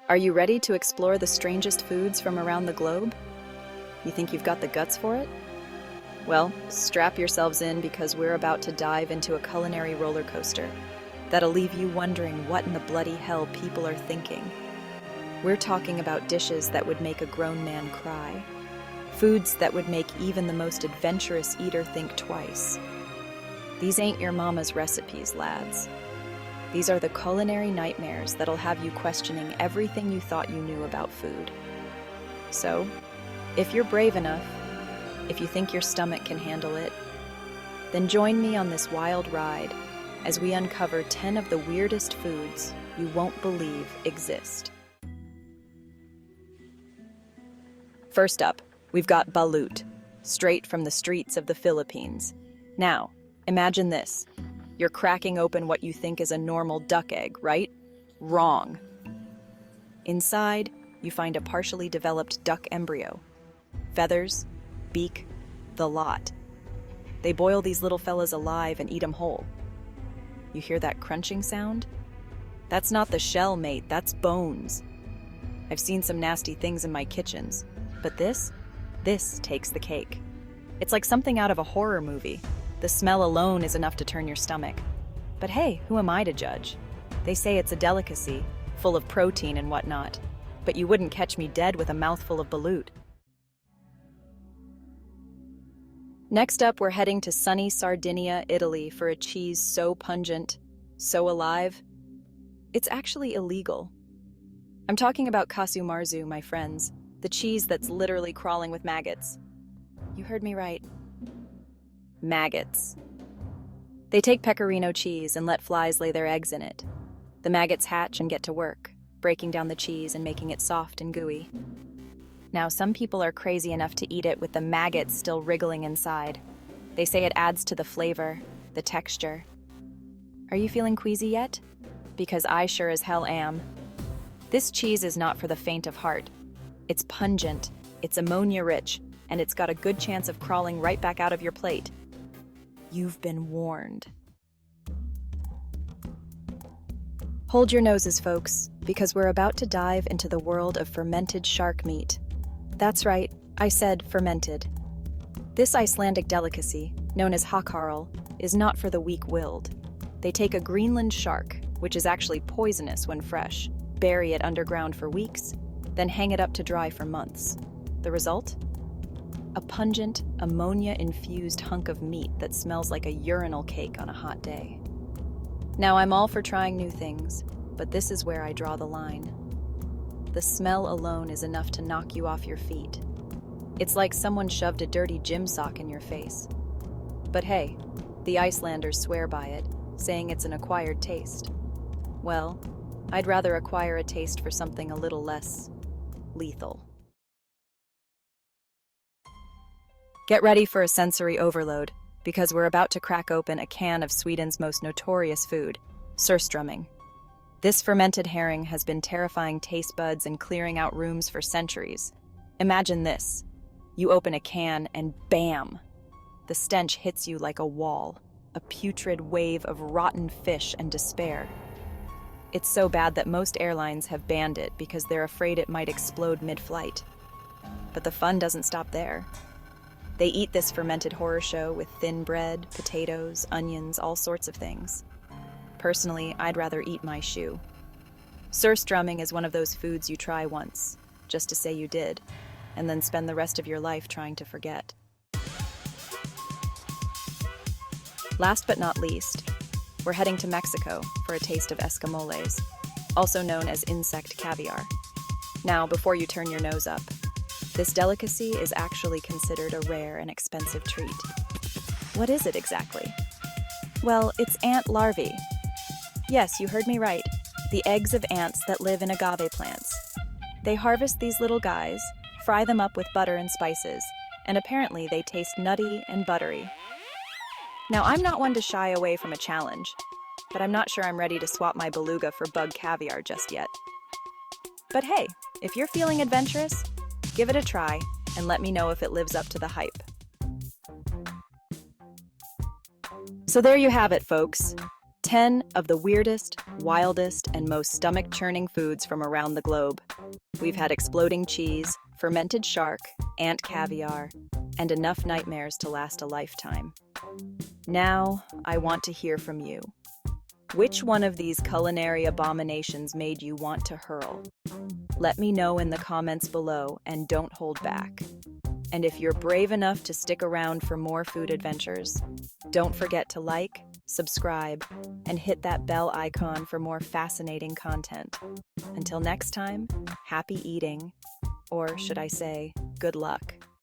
Are you ready to explore the strangest foods from around the globe? You think you've got the guts for it? Well, strap yourselves in because we're about to dive into a culinary roller coaster that'll leave you wondering what in the bloody hell people are thinking. We're talking about dishes that would make a grown man cry. Foods that would make even the most adventurous eater think twice. These ain't your mama's recipes, lads. These are the culinary nightmares that'll have you questioning everything you thought you knew about food. So, if you're brave enough, if you think your stomach can handle it, then join me on this wild ride as we uncover 10 of the weirdest foods you won't believe exist. First up, we've got balut, straight from the streets of the Philippines. Now, imagine this. You're cracking open what you think is a normal duck egg, right? Wrong. Inside, you find a partially developed duck embryo. Feathers, beak, the lot. They boil these little fellas alive and eat them whole. You hear that crunching sound? That's not the shell, mate, that's bones. I've seen some nasty things in my kitchens, but this takes the cake. It's like something out of a horror movie. The smell alone is enough to turn your stomach. But hey, who am I to judge? They say it's a delicacy, full of protein and whatnot. But you wouldn't catch me dead with a mouthful of balut. Next up, we're heading to sunny Sardinia, Italy for a cheese so pungent, so alive, it's actually illegal. I'm talking about Casu Marzu, my friends, the cheese that's literally crawling with maggots. You heard me right. Maggots. They take pecorino cheese and let flies lay their eggs in it. The maggots hatch and get to work, breaking down the cheese and making it soft and gooey. Now, some people are crazy enough to eat it with the maggots still wriggling inside. They say it adds to the flavor, the texture. Are you feeling queasy yet? Because I sure as hell am. This cheese is not for the faint of heart. It's pungent, it's ammonia-rich, and it's got a good chance of crawling right back out of your plate. You've been warned. Hold your noses, folks, because we're about to dive into the world of fermented shark meat. That's right, I said fermented. This Icelandic delicacy, known as Hakarl, is not for the weak-willed. They take a Greenland shark, which is actually poisonous when fresh, bury it underground for weeks, then hang it up to dry for months. The result? A pungent, ammonia-infused hunk of meat that smells like a urinal cake on a hot day. Now, I'm all for trying new things, but this is where I draw the line. The smell alone is enough to knock you off your feet. It's like someone shoved a dirty gym sock in your face. But hey, the Icelanders swear by it, saying it's an acquired taste. Well, I'd rather acquire a taste for something a little less lethal. Get ready for a sensory overload, because we're about to crack open a can of Sweden's most notorious food, Surströmming. This fermented herring has been terrifying taste buds and clearing out rooms for centuries. Imagine this. You open a can and bam! The stench hits you like a wall, a putrid wave of rotten fish and despair. It's so bad that most airlines have banned it because they're afraid it might explode mid-flight. But the fun doesn't stop there. They eat this fermented horror show with thin bread, potatoes, onions, all sorts of things. Personally, I'd rather eat my shoe. Surströmming is one of those foods you try once, just to say you did, and then spend the rest of your life trying to forget. Last but not least, we're heading to Mexico for a taste of Escamoles, also known as insect caviar. Now, before you turn your nose up, this delicacy is actually considered a rare and expensive treat. What is it exactly? Well, it's ant larvae. Yes, you heard me right. The eggs of ants that live in agave plants. They harvest these little guys, fry them up with butter and spices, and apparently they taste nutty and buttery. Now, I'm not one to shy away from a challenge, but I'm not sure I'm ready to swap my beluga for bug caviar just yet. But hey, if you're feeling adventurous, give it a try and let me know if it lives up to the hype. So there you have it, folks. 10 of the weirdest, wildest, and most stomach-churning foods from around the globe. We've had exploding cheese, fermented shark, ant caviar, and enough nightmares to last a lifetime. Now, I want to hear from you. Which one of these culinary abominations made you want to hurl? Let me know in the comments below and don't hold back. And if you're brave enough to stick around for more food adventures, don't forget to like, subscribe, and hit that bell icon for more fascinating content. Until next time, happy eating, or should I say, good luck.